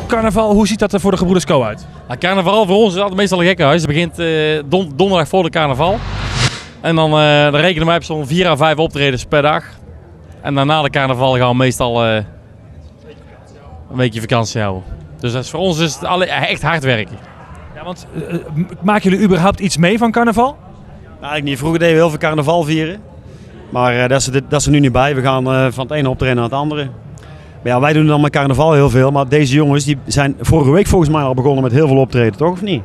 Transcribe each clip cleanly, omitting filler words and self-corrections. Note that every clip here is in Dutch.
Carnaval, hoe ziet dat er voor de Gebroeders Co uit? Ja, carnaval voor ons is altijd meestal een gekkenhuis. Het begint donderdag voor de carnaval. En dan rekenen wij op zo'n 4 à 5 optredens per dag. En daarna de carnaval gaan we meestal een weekje vakantie houden. Dus dat is, voor ons is het echt hard werken. Ja, want maken jullie überhaupt iets mee van carnaval? Nou, eigenlijk niet. Vroeger deden we heel veel carnaval vieren. Maar dat is er nu niet bij. We gaan van het ene optreden naar het andere. Maar ja, wij doen dan met carnaval heel veel. Maar deze jongens die zijn vorige week volgens mij al begonnen met heel veel optreden, toch? Of niet?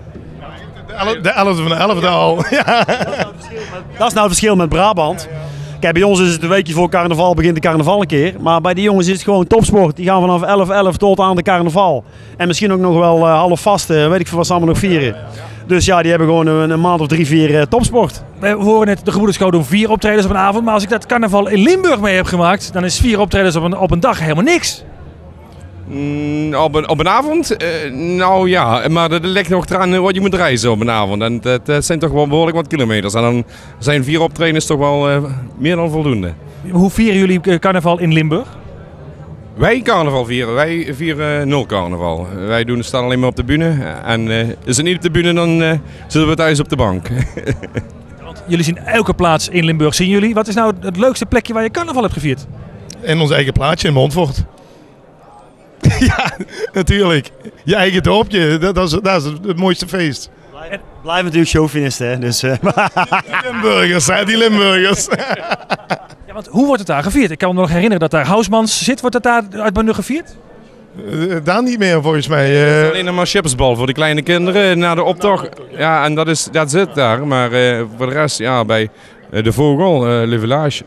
De 11e van de 11e al. Ja. Dat is nou het verschil met Brabant. Kijk, bij ons is het een weekje voor carnaval, begint de carnaval een keer. Maar bij die jongens is het gewoon topsport. Die gaan vanaf 11-11 tot aan de carnaval. En misschien ook nog wel half vast, weet ik veel wat ze allemaal nog vieren. Dus ja, die hebben gewoon een maand of 3-4 topsport. We horen net, de Gebroeders Co doen 4 optredens op een avond. Maar als ik dat carnaval in Limburg mee heb gemaakt, dan is 4 optredens op een dag helemaal niks. Op een avond? Nou ja, maar dat ligt nog eraan wat je moet reizen op een avond. En dat zijn toch wel behoorlijk wat kilometers. En dan zijn 4 optredens toch wel meer dan voldoende. Hoe vieren jullie carnaval in Limburg? Wij carnaval vieren, wij vieren 0 carnaval. Wij staan alleen maar op de bühne. En is het niet op de bühne, dan zitten we thuis op de bank. Want jullie zien elke plaats in Limburg, zien jullie. Wat is nou het leukste plekje waar je carnaval hebt gevierd? In ons eigen plaatsje in Montfort. Ja, natuurlijk. Je eigen dorpje, dat is het mooiste feest. Blijven natuurlijk chauvinisten, hè. Dus, Die Limburgers, hè, die Limburgers. Ja, want hoe wordt het daar gevierd? Ik kan me nog herinneren dat daar Housmans zit. Wordt het daar uitbundig gevierd? Daar niet meer volgens mij. Alleen nog maar chipsbal voor de kleine kinderen na de optocht. Ja, en dat zit daar. Maar voor de rest, ja, bij de Vogel, Le Village.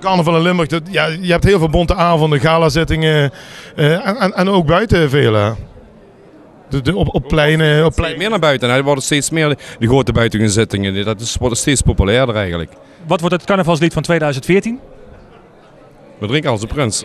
Carnaval in Limburg, ja, je hebt heel veel bonte avonden, galazittingen en ook buiten veel. Hè. Op pleinen. Meer naar buiten. Er worden steeds meer de grote buitenzittingen. Dat wordt steeds populairder eigenlijk. Wat wordt het carnavalslied van 2014? We drinken als de prins.